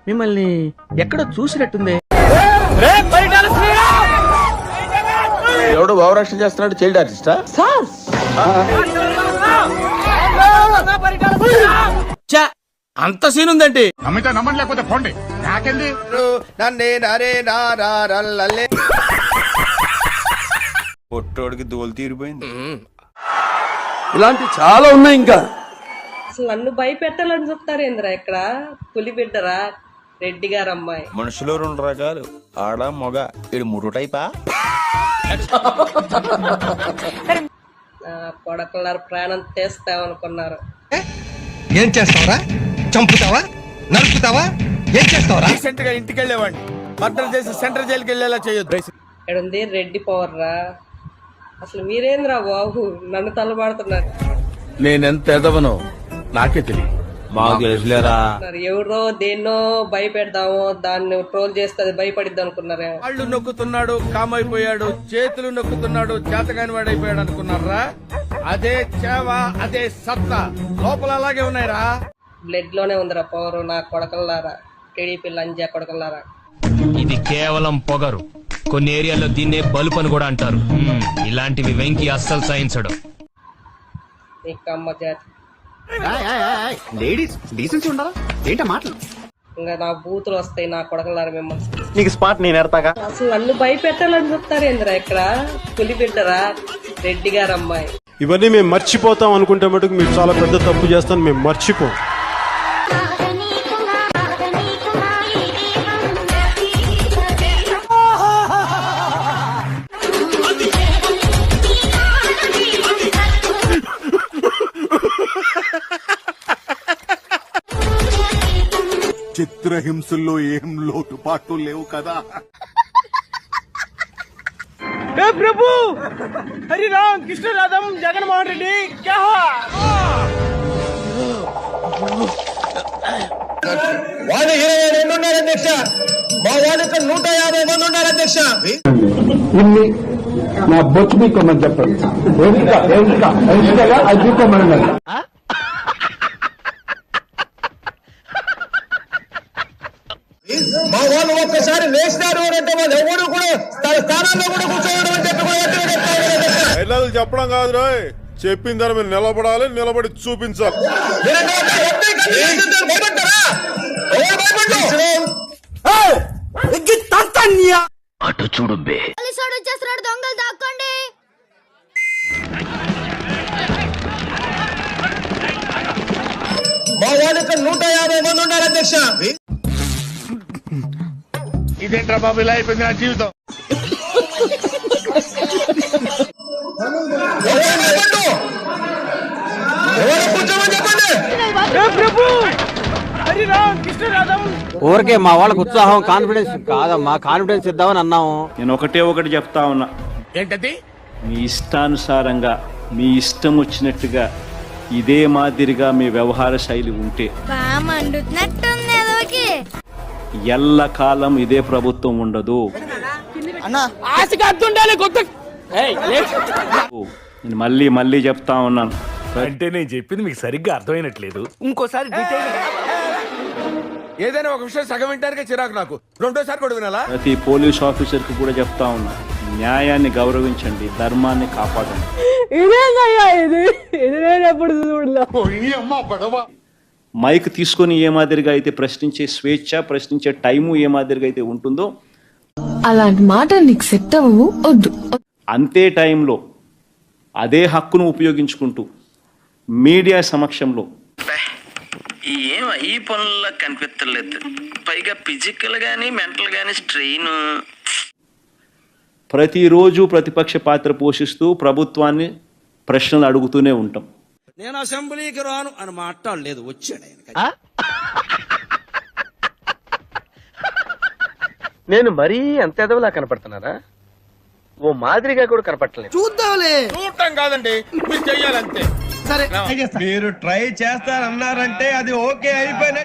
మిమ్మల్ని ఎక్కడో చూసినట్టుంది. ఎవడు భావరక్షణ చేస్తున్నాడు? చైల్డ్ ఆర్టిస్టా? అంత సీన్ ఉందండి. నమ్మితే నమ్మని లేకపోతే పోండి, నాకెళ్ళి పొట్టోడికి దోలు తీరిపోయింది. ఇలాంటి చాలా ఉన్నాయి ఇంకా. అసలు నన్ను భయపెట్టాలని చెప్తారు ఏంద్రా? ఇక్కడ పులి బిడ్డరా రెడ్డి గారు అమ్మాయి. మనుషులు రెండు రకాలు, ఆడ మగ. ఇది మూడు టైపా? కొడకలారు ప్రాణం తీస్తామనుకున్నారు. ఏం చేస్తావరా? చంపుతావా? నరుకుతావా? ఏం చేస్తావరా? రీసెంట్ గా ఇంటికి వెళ్ళేవాడిని మర్డర్ చేసి సెంట్రల్ జైలుకి వెళ్ళేలా చేయొద్దు. ఇక్కడ ఉంది రెడ్డి పవర్ రా. అసలు మీరేంద్రా బాబు నన్ను తలబడుతున్నారు? నేనెంత ఎదవనో నాకే తెలియదు. మాకు తెలుసులేరా. ఎవరో దేన్నో భయపెడదామో, దాన్ని ట్రోల్ చేస్తే అది భయపడిద్ది అనుకున్నారే. కాళ్ళు నొక్కుతున్నాడు, కామైపోయాడు, చేతులు నొక్కుతున్నాడు, చేతగాని వాడైపోయాడు అనుకున్నారా? అదే చేవ, అదే సత్తా లోపల అలాగే ఉన్నాయిరా. బ్లడ్ లోనే ఉందిరా పవర్. నా కొడకల్లారా, టీడీపీ లంజా కొడకల్లారా. ఇది కేవలం పొగరు. కొన్ని ఏరియాల్లో దీన్నే బలుపు అని కూడా అంటారు. ఇలాంటివి వెంకి అస్సలు సహించడు. నీకమ్మ జాతి. లేడీస్ డీసెన్సీ ఉండరా? ఏంట మాటలు? ఇంకా నా బూతులు వస్తాయి నా కొడకల్లారా మిమ్మల్ని. నీకు స్పాట్ నేను ఎడతాగా. అసలు నన్ను భయపెట్టాలని చెప్తారు ఏంద్రా? ఇక్కడ పులి బిడ్డరా రెడ్డి గారు అమ్మాయి. ఇవన్నీ మేము మర్చిపోతాం అనుకుంటే మటుకు మీరు చాలా పెద్ద తప్పు చేస్తాను. మేము మర్చిపోం. చిత్రహింసల్లో ఏం లోటుపాట్లు లేవు కదా. ప్రభు హరి రామ్ కృష్ణ రాధం జగన్మోహన్ రెడ్డి క్యా వాళ్ళు 22 ఉన్నారు అధ్యక్ష. మా వాళ్ళకి 150 మంది ఉన్నారు అధ్యక్ష. ఇన్ని నా బొచ్చు మీకోమని చెప్పండి. అది తీసుకోమని మా వాళ్ళు ఒక్కసారి లేచినారు అంటే వాళ్ళు ఎవరు కూడా తన స్థానాల్లో కూడా కూర్చోవడం అని చెప్పి చెప్పడం కాదు రాయ్, చెప్పిన దాని మీరు నిలబడాలి, నిలబడి చూపించాలి. అటు చూడు బే. వచ్చేస్తున్నాడు, దొంగలు దాక్కోండి. మా వాళ్ళకి 150 మంది ఉన్నారు అధ్యక్ష. ఇదేంట్రా బాబు ఇలా అయిపోయింది నా జీవితం. ఊరికే మా వాళ్ళకి ఉత్సాహం, కాన్ఫిడెన్స్ కాదమ్మా, కాన్ఫిడెన్స్ ఇద్దామని అన్నాము. నేను ఒకటి చెప్తా ఉన్నా. ఏంటది? మీ ఇష్టానుసారంగా మీ ఇష్టం వచ్చినట్టుగా ఇదే మాదిరిగా మీ వ్యవహార శైలి ఉంటే ఎల్లకాలం ఇదే ప్రభుత్వం ఉండదు. నేను మళ్ళీ చెప్తా ఉన్నాను. అంటే నేను చెప్పింది మీకు సరిగ్గా అర్థమైనట్లేదు. ఇంకోసారి ఏదైనా ఒక విషయం సగం వింటానికే చిరాకు నాకు, రెండోసారి కూడా వినాలా? ప్రతి పోలీస్ ఆఫీసర్ కి కూడా చెప్తా ఉన్నా, న్యాయాన్ని గౌరవించండి, ధర్మాన్ని కాపాడండి. మైక్ తీసుకొని ఏ మాదిరిగా అయితే ప్రశ్నించే స్వేచ్ఛ, ప్రశ్నించే టైము ఏ మాదిరిగా అయితే ఉంటుందో అలాంటి మాట నీకు సెట్ అవ్వవు, వద్దు. అంతే టైంలో అదే హక్కును ఉపయోగించుకుంటూ మీడియా సమక్షంలో ఏం ఈ పనుల్లో కనిపించలేదు. పైగా ఫిజికల్ గానీ మెంటల్ గానీ స్ట్రెయిన్. ప్రతిరోజు ప్రతిపక్ష పాత్ర పోషిస్తూ ప్రభుత్వాన్ని ప్రశ్నలు అడుగుతూనే ఉంటాం. నేను అసెంబ్లీకి రాను అని మాట్లాడలేదు, వచ్చాడు ఆయన. నేను మరీ అంత ఎదవలా కనపడుతున్నారా? ఓ మాదిరిగా కూడా కనపడలేదు. చూడటం కాదండి, మీరు చెయ్యాలంతే. సరే, మీరు ట్రై చేస్తారన్నారంటే అది ఓకే అయిపోయిన